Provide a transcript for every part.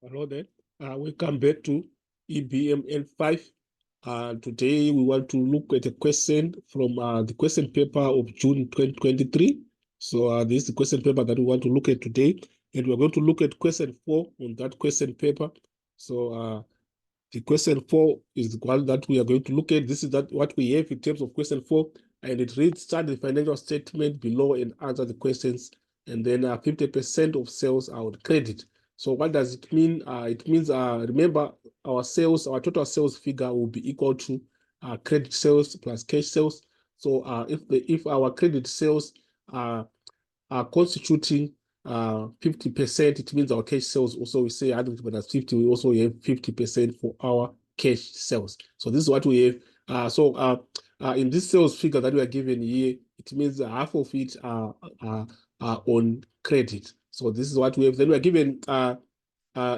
Hello there. Welcome back to EBMN 5. Today we want to look at a question from the question paper of June 2023. So this is the question paper that we want to look at today. And we're going to look at question 4 on that question paper. So the question 4 is the one that we are going to look at. This is what we have in terms of question 4. And it reads, start the financial statement below and answer the questions. And then 50% of sales are on credit. So what does it mean? It means, remember, our total sales figure will be equal to credit sales plus cash sales. So if our credit sales are constituting 50%, it means our cash sales also, we say 100 minus 50, we also have 50% for our cash sales. So this is what we have. In this sales figure that we are given here, it means half of it are on credit. So this is what we have. Then we are given a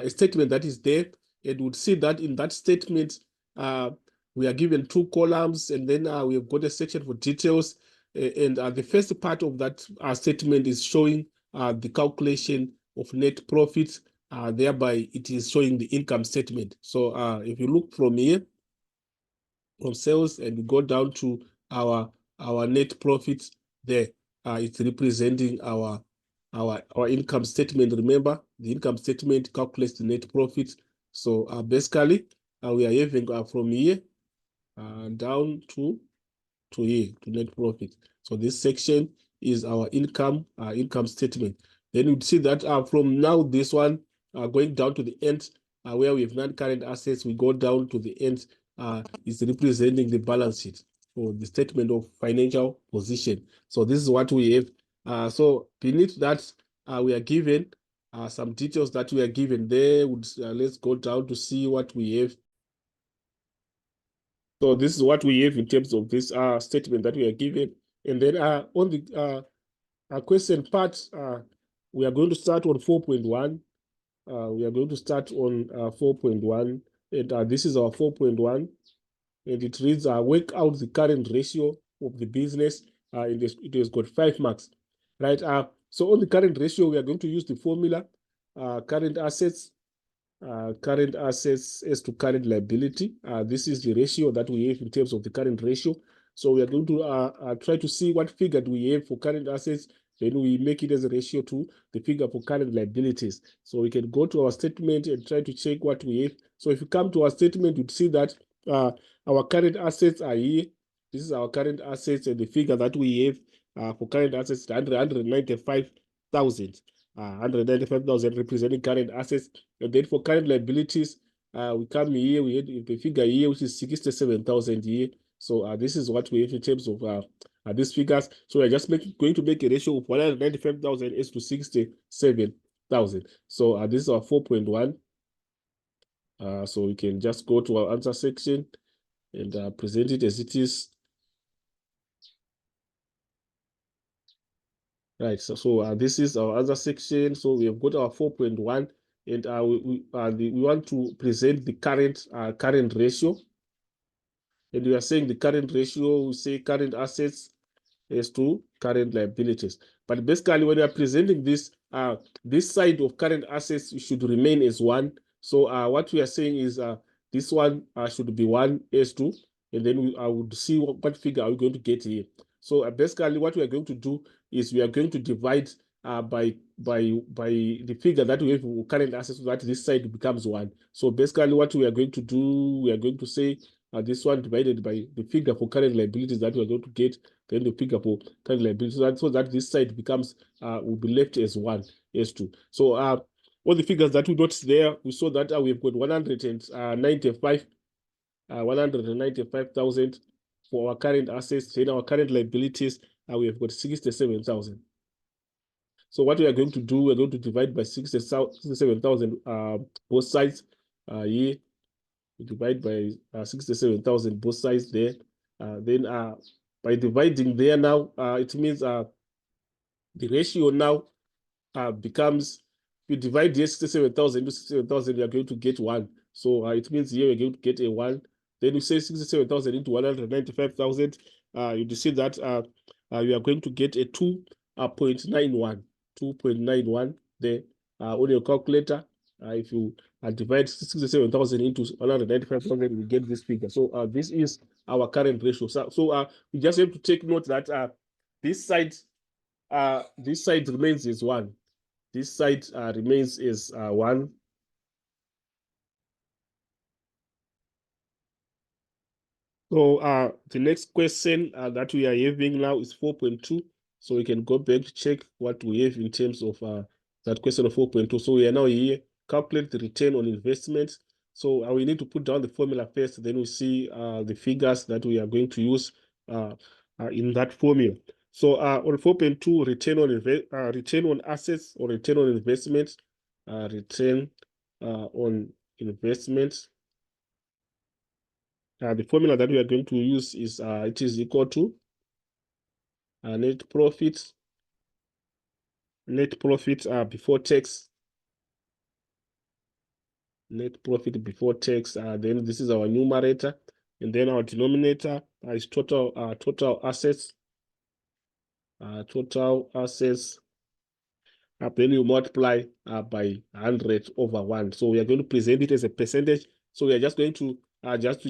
statement that is there, and would see that in that statement, we are given two columns, and then we have got a section for details. And the first part of that statement is showing the calculation of net profits. Thereby, it is showing the income statement. So if you look from here, from sales, and we go down to our net profits there, it's representing our income statement. Remember, the income statement calculates the net profits. So basically, we are having from here down to here to net profit. So this section is our income statement. Then you'd see that from now this one going down to the end where we have non-current assets, we go down to the end is representing the balance sheet or the statement of financial position. So this is what we have. So beneath that we are given some details that we are given there. Let's go down to see what we have. So this is what we have in terms of this statement that we are given. And then on the question part, we are going to start on 4.1. We are going to start on 4.1. And this is our 4.1. And it reads, work out the current ratio of the business. It has got 5 marks, right? So on the current ratio, we are going to use the formula, current assets as to current liability. This is the ratio that we have in terms of the current ratio. So we are going to try to see what figure do we have for current assets. Then we make it as a ratio to the figure for current liabilities. So we can go to our statement and try to check what we have. So if you come to our statement, you'd see that our current assets are here. This is our current assets, and the figure that we have for current assets is 195,000. 195,000 representing current assets. And then for current liabilities, we come here, we had the figure here, which is 67,000 here. So this is what we have in terms of these figures. So we're just going to make a ratio of 195,000 as to 67,000. So this is our 4.1. So we can just go to our answer section and present it as it is. Right, so this is our other section. So we have got our 4.1, and we want to present the current ratio. And we are saying the current ratio, we say current assets as to current liabilities. But basically, when we are presenting this, this side of current assets should remain as 1. So what we are saying is this one should be 1 as 2, and then I would see what figure are we going to get here. So basically, what we are going to do is we are going to divide by the figure that we have for current assets, so that this side becomes 1. So basically, what we are going to do, we are going to say this one divided by the figure for current liabilities that we are going to get, then the figure for current liabilities, so that this side becomes will be left as 1 as 2. So all the figures that we got there, we saw that we've got 195,000 for our current assets. In our current liabilities, we have got 67,000. So what we are going to do, we're going to divide by 67,000 both sides here. We divide by 67,000 both sides there. Then by dividing there now, it means the ratio now becomes, if you divide the 67,000 into 67,000, we are going to get 1. So it means here we're going to get a 1. Then we say 67,000 into 195,000. You see that we are going to get a 2.91 there on your calculator. If you divide 67,000 into 195,000, we get this figure. So this is our current ratio. So we just have to take note that this side remains as 1. This side remains as 1. So the next question that we are having now is 4.2. So we can go back to check what we have in terms of that question of 4.2. So we are now here, calculate the return on investment. So we need to put down the formula first, then we see the figures that we are going to use in that formula. So on 4.2, return on assets or return on investment, return on investment. The formula that we are going to use is it is equal to net profit before tax. Net profit before tax. Then this is our numerator, and then our denominator is total assets. Total assets. Then you multiply by 100 over 1. So we are going to present it as a percentage. So we are just going to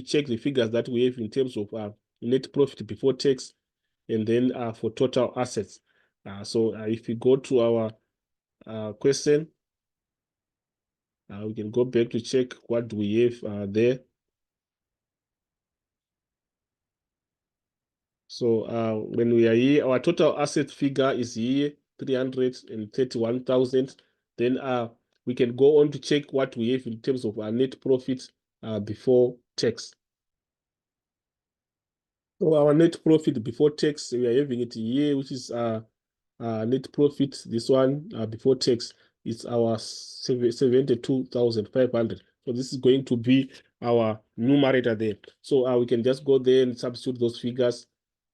check the figures that we have in terms of net profit before tax, and then for total assets. So if we go to our question, we can go back to check what do we have there. So when we are here, our total asset figure is here, 331,000. Then we can go on to check what we have in terms of our net profit before tax. So our net profit before tax, we are having it here, which is net profit, this one before tax, is our 72,500. So this is going to be our numerator there. So we can just go there and substitute those figures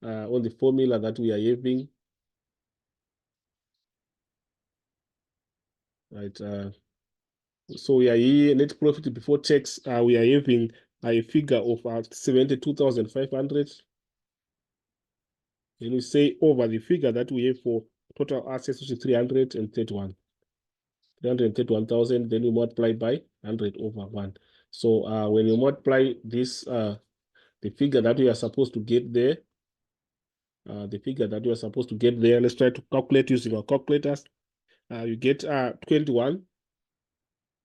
on the formula that we are having. Right. So we are here, net profit before tax, we are having a figure of 72,500. Then we say over the figure that we have for total assets, which is 331,000, then you multiply by 100 over 1. So when you multiply this, the figure that you are supposed to get there, let's try to calculate using our calculators. You get 21.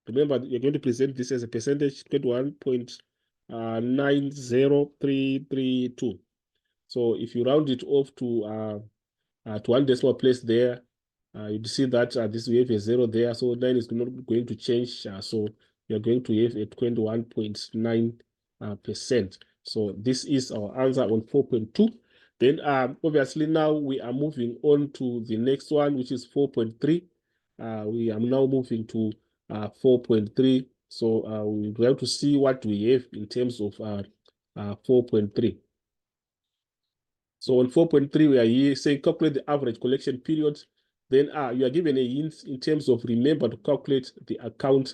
Remember, you're going to present this as a percentage, 21.90332. So if you round it off to 1 decimal place there, you see that this we have a 0 there, so 9 is not going to change. So you're going to have a 21.9%. So this is our answer on 4.2. Then obviously now we are moving on to the next one, which is 4.3. We are now moving to 4.3. So we're going to see what we have in terms of 4.3. So on 4.3, we are here saying calculate the average collection period. Then you are given a hint in terms of remember to calculate the account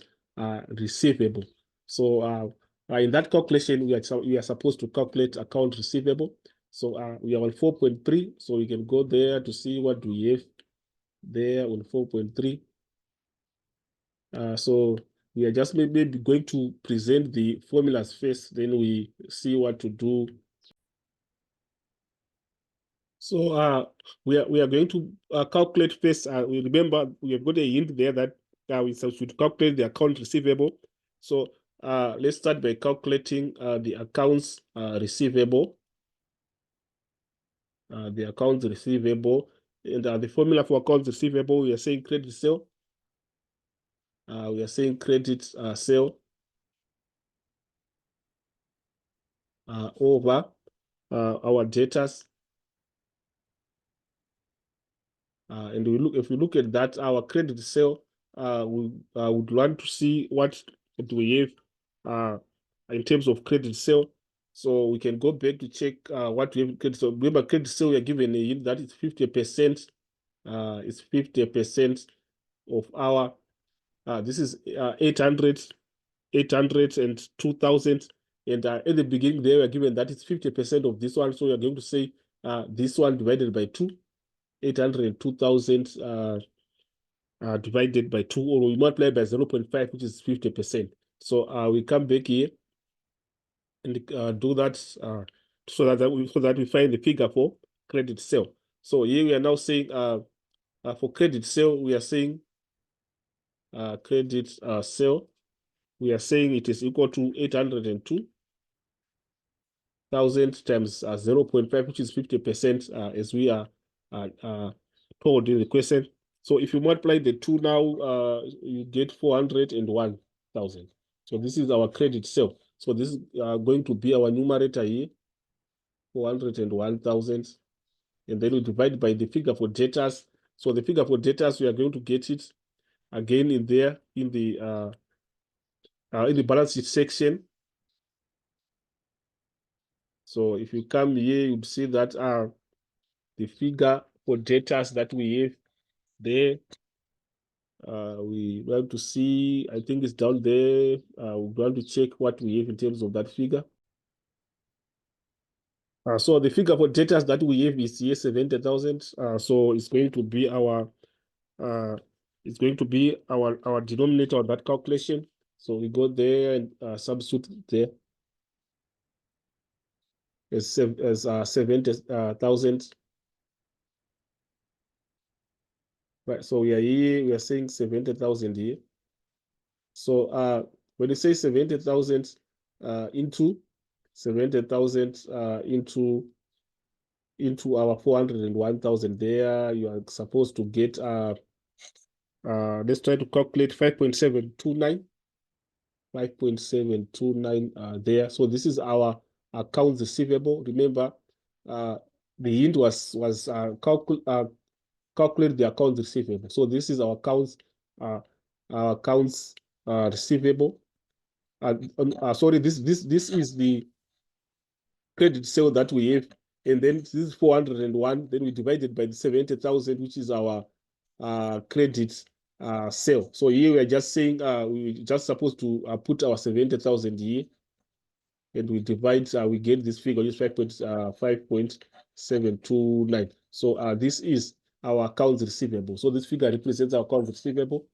receivable. So in that calculation, we are supposed to calculate account receivable. So we are on 4.3, so we can go there to see what we have there on 4.3. So we are just maybe going to present the formulas first, then we see what to do. So we are going to calculate first. We remember we have got a hint there that we should calculate the account receivable. So let's start by calculating the accounts receivable. The accounts receivable, and the formula for accounts receivable, we are saying credit sale. We are saying credit sale over our debtors. And if we look at that, our credit sale, we would want to see what do we have in terms of credit sale. So we can go back to check what we have credit sale. Remember, credit sale we are given a yield that is 50%. It's 50% of our. This is 800 and 2,000. And at the beginning, they were given that it's 50% of this one. So we are going to say this one divided by 2. 802,000 divided by 2, or we multiply by 0.5, which is 50%. So we come back here and do that so that we find the figure for credit sale. So here we are now saying for credit sale, we are saying credit sale, we are saying it is equal to 802,000 times 0.5, which is 50%, as we are told in the question. So if you multiply the two now, you get 401,000. So this is our credit sale. So this is going to be our numerator here, 401,000. And then we divide by the figure for debtors. So the figure for debtors, we are going to get it again in there in the balance sheet section. So if you come here, you'd see that the figure for debtors that we have there. We want to see, I think it's down there. We want to check what we have in terms of that figure. So the figure for debtors that we have is here 70,000. So it's going to be our our denominator of that calculation. So we go there and substitute there as 70,000. Right. So we are here. We are saying 70,000 here. So when you say 70,000 into 70,000 into our 401,000 there, you are supposed to get let's try to calculate 5.729 there. So this is our accounts receivable. Remember, the hint was calculate the accounts receivable. So this is our accounts receivable. Sorry, this is the credit sale that we have, and then this is 401. Then we divide it by the 70,000, which is our credit sale. So here we are just saying we just supposed to put our 70,000 here, and we divide. We get this figure, is 5.729. So this is our accounts receivable. So this figure represents our accounts receivable.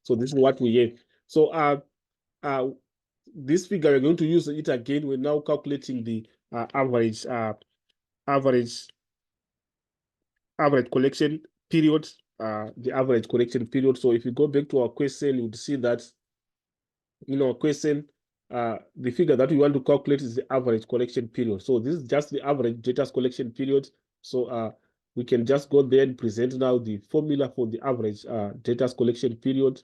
So this is what we have. So this figure, we're going to use it again. We're now calculating the average collection period. The average collection period. So if you go back to our question, you would see that in our question, the figure that we want to calculate is the average collection period. So this is just the average debtors collection period. So we can just go there and present now the formula for the average debtors collection period.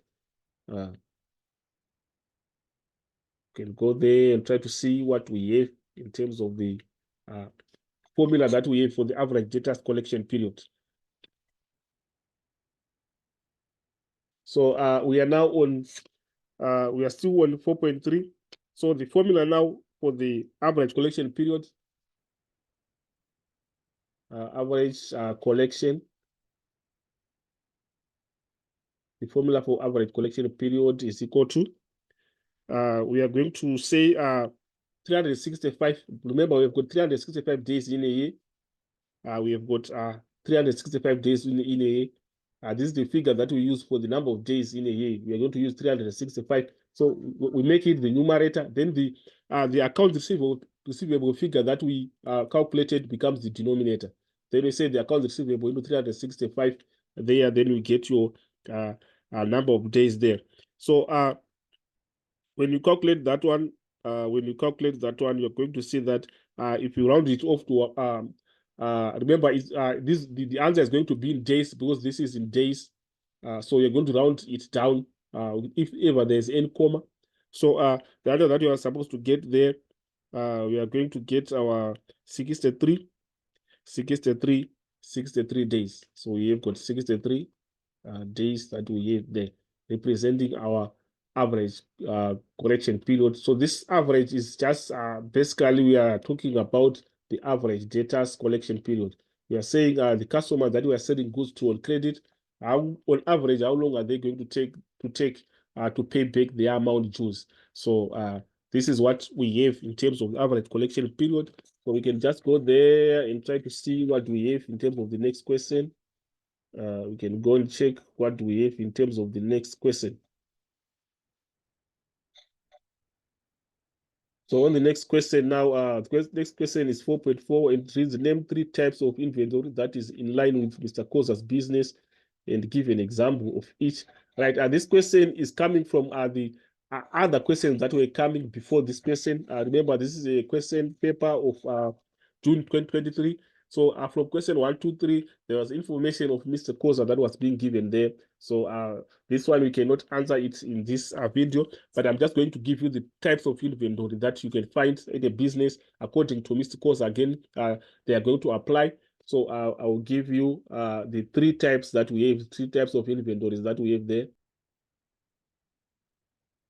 Can go there and try to see what we have in terms of the formula that we have for the average debtors collection period. So we are now on, we are still on 4.3. So the formula now for the average collection period, average collection, the formula for average collection period is equal to, we are going to say 365. Remember, we've got 365 days in a year. We have got 365 days in a year. This is the figure that we use for the number of days in a year. We are going to use 365. So we make it the numerator. Then the account receivable figure that we calculated becomes the denominator. Then we say the account receivable into 365 there. Then we get your number of days there. So when you calculate that one, you're going to see that if you round it off to remember, the answer is going to be in days, because this is in days. So you're going to round it down if ever there's any comma. So the answer that you are supposed to get there, we are going to get our 63 days. So we have got 63 days that we have there, representing our average collection period. So this average is just basically we are talking about the average debtors collection period. We are saying the customers that we are selling goods to on credit, on average, how long are they going to take to pay back their amount dues? So this is what we have in terms of average collection period. So we can just go there and try to see what we have in terms of the next question. We can go and check what we have in terms of the next question. So on the next question now, the next question is 4.4 and it reads, name 3 types of inventory that is in line with Mr. Koza's business and give an example of each. Right, this question is coming from the other questions that were coming before this question. Remember, this is a question paper of June 2023. So from question 1, 2, 3, there was information of Mr. Koza that was being given there. So this one we cannot answer it in this video, but I'm just going to give you the types of inventory that you can find in a business according to Mr. Koza. Again, they are going to apply. So I will give you the 3 types that we have, 3 types of inventories that we have there.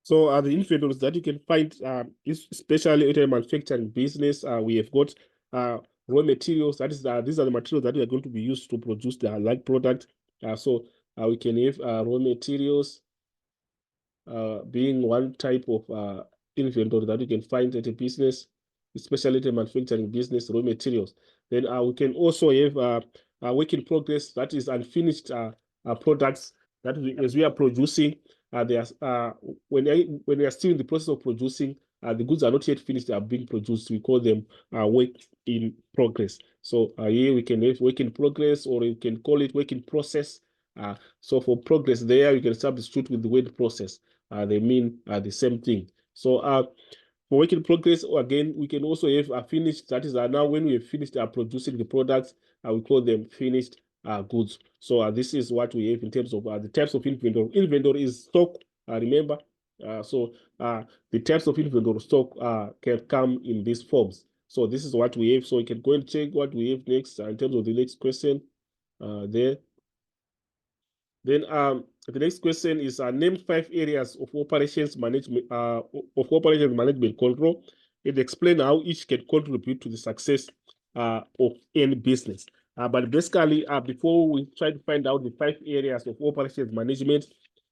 So the inventories that you can find, especially in a manufacturing business, we have got raw materials. That is, these are the materials that are going to be used to produce the like product. So we can have raw materials being one type of inventory that you can find at a business, especially at a manufacturing business, raw materials. Then we can also have a work in progress, that is unfinished products that as we are producing. When we are still in the process of producing, the goods are not yet finished, they are being produced. We call them work in progress. So here we can have work in progress, or you can call it work in process. So for progress there, you can substitute with the word process. They mean the same thing. So for work in progress, again, we can also have a finished. That is now when we have finished producing the products, we call them finished goods. So this is what we have in terms of the types of inventory. Inventory is stock, remember. So the types of inventory stock can come in these forms. So this is what we have. So you can go and check what we have next in terms of the next question there. Then the next question is name 5 areas of operations management control and explain how each can contribute to the success of any business. But basically, before we try to find out the 5 areas of operations management,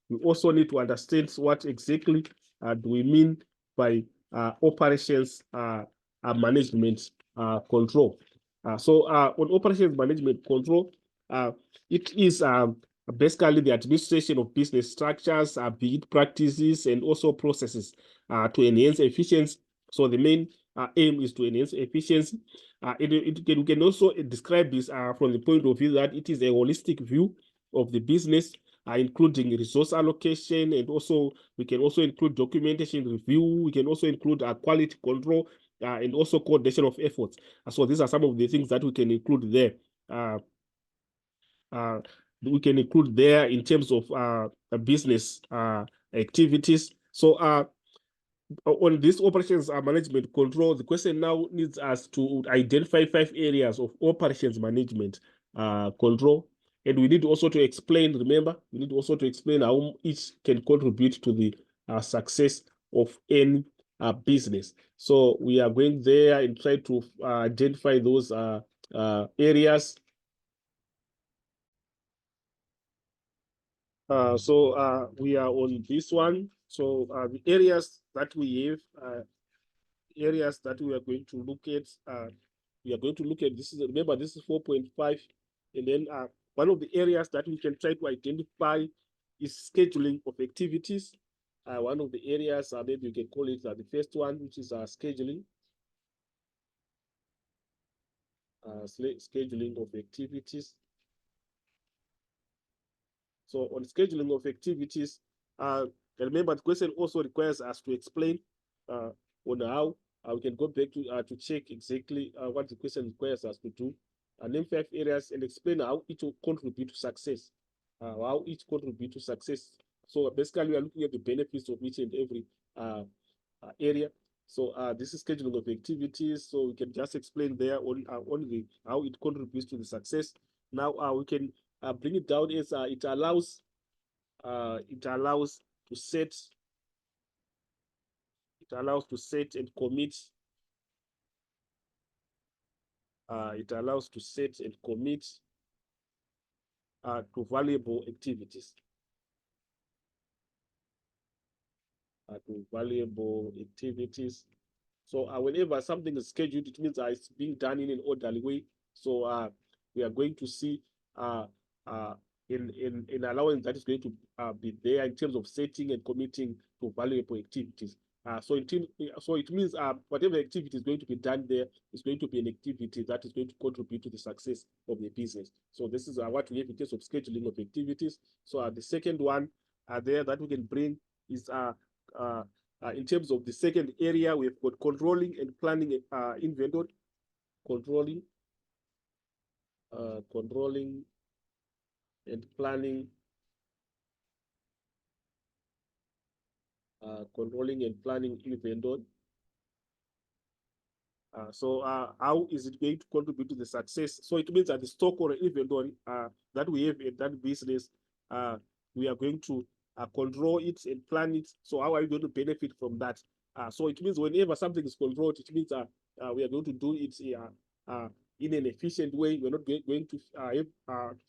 we also need to understand what exactly do we mean by operations management control. So on operations management control, it is basically the administration of business structures, be it practices and also processes to enhance efficiency. So the main aim is to enhance efficiency. We can also describe this from the point of view that it is a holistic view of the business, including resource allocation, and also we can also include documentation review. We can also include quality control and also coordination of efforts. So these are some of the things that we can include there. We can include there in terms of business activities. So on this operations management control, the question now needs us to identify 5 areas of operations management control. And we need also to explain, remember, we need also to explain how each can contribute to the success of any business. So we are going there and try to identify those areas. So we are on this one. So the areas that we have, areas that we are going to look at, we are going to look at this. Remember, this is 4.5, and then one of the areas that we can try to identify is scheduling of activities. One of the areas, maybe you can call it the first one, which is scheduling. Scheduling of activities. So on scheduling of activities, remember the question also requires us to explain on how we can go back to check exactly what the question requires us to do. Name 5 areas and explain how each will contribute to success. How each contribute to success. So basically, we are looking at the benefits of each and every area. So this is scheduling of activities. So we can just explain there on how it contributes to the success. Now we can bring it down as it allows to set and commit. It allows to set and commit to valuable activities. So whenever something is scheduled, it means it's being done in an orderly way. So we are going to see in allowance that is going to be there in terms of setting and committing to valuable activities. So it means whatever activity is going to be done there is going to be an activity that is going to contribute to the success of the business. So this is what we have in terms of scheduling of activities. So the second one there that we can bring is in terms of the second area, we've got controlling and planning inventory, controlling, controlling and planning, controlling and planning inventory. How is it going to contribute to the success? So it means that the stock or inventory that we have in that business, we are going to control it and plan it. So how are you going to benefit from that? So it means whenever something is controlled, it means we are going to do it in an efficient way. We're not going to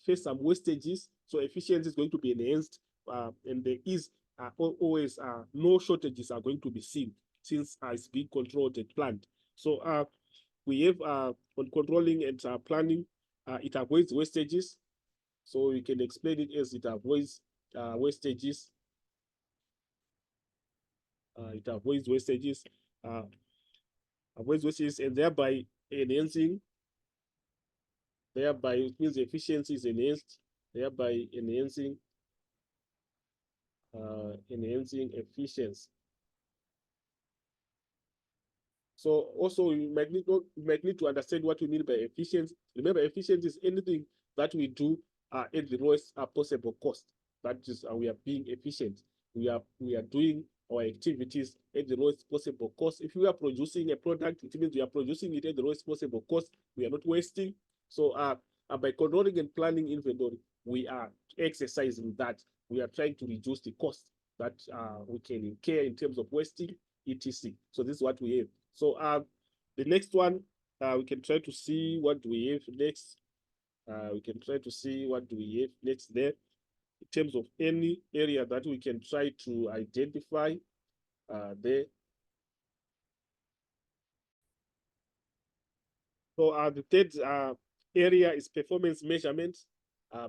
face some wastages. So efficiency is going to be enhanced, and there is always no shortages are going to be seen since it's being controlled and planned. So we have on controlling and planning, it avoids wastages. So we can explain it as it avoids wastages. It avoids wastages, and thereby enhancing, thereby it means efficiency is enhanced, thereby enhancing efficiency. So also you might need to understand what we mean by efficiency. Remember, efficiency is anything that we do at the lowest possible cost. That is, we are being efficient. We are doing our activities at the lowest possible cost. If we are producing a product, it means we are producing it at the lowest possible cost. We are not wasting. So by controlling and planning inventory, we are exercising that. We are trying to reduce the cost that we can incur in terms of wasting, etc. So this is what we have. So the next one, we can try to see what do we have next. We can try to see what do we have next there in terms of any area that we can try to identify there. So the third area is performance measurement.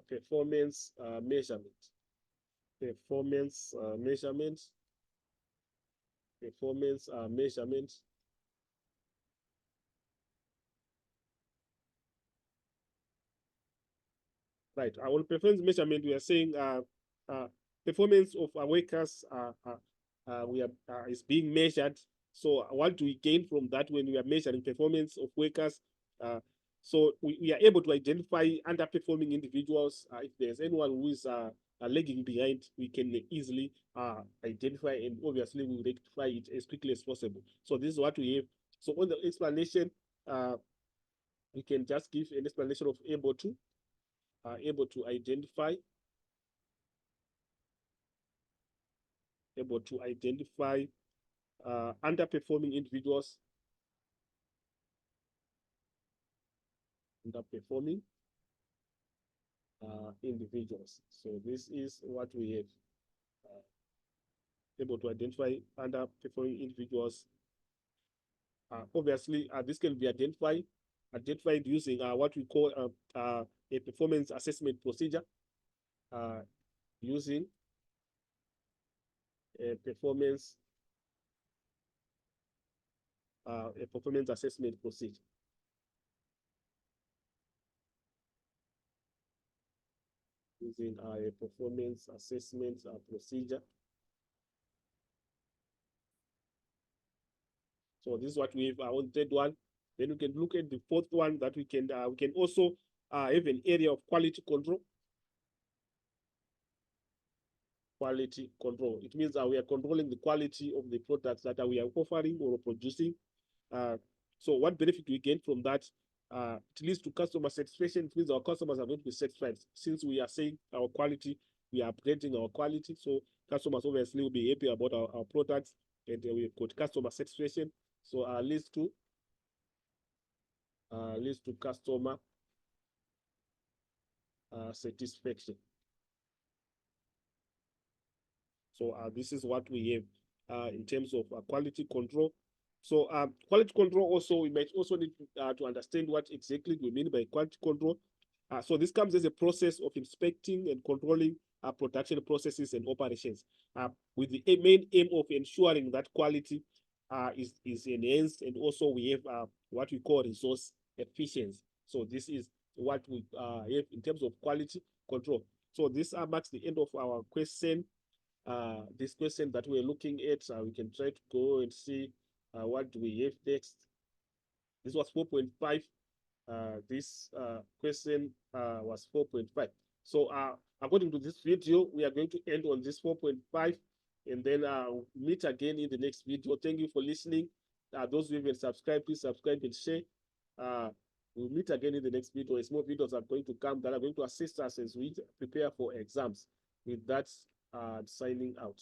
Performance measurement. Performance measurement. Performance measurement. Right. On performance measurement, we are saying performance of our workers is being measured. So what do we gain from that when we are measuring performance of workers? So we are able to identify underperforming individuals. If there's anyone who is lagging behind, we can easily identify, and obviously we will rectify it as quickly as possible. So this is what we have. So on the explanation, we can just give an explanation of able to identify underperforming individuals, So this is what we have, able to identify underperforming individuals. Obviously, this can be identified using what we call a performance assessment procedure, using a performance assessment procedure. Using a performance assessment procedure. So this is what we have on the third one. Then we can look at the fourth one that we can also have an area of quality control. Quality control. It means we are controlling the quality of the products that we are offering or producing. So what benefit we gain from that? It leads to customer satisfaction. It means our customers are going to be satisfied. Since we are saying our quality, we are upgrading our quality. So customers obviously will be happy about our products, and we've got customer satisfaction. So leads to customer satisfaction. So this is what we have in terms of quality control. So quality control also, we might also need to understand what exactly we mean by quality control. So this comes as a process of inspecting and controlling production processes and operations, with the main aim of ensuring that quality is enhanced, and also we have what we call resource efficiency. So this is what we have in terms of quality control. So this marks the end of our question. This question that we're looking at, we can try to go and see what do we have next. This was 4.5. This question was 4.5. So according to this video, we are going to end on this 4.5, and then meet again in the next video. Thank you for listening. Those who haven't subscribed, please subscribe and share. We'll meet again in the next video. As more videos are going to come that are going to assist us as we prepare for exams. With that, signing out.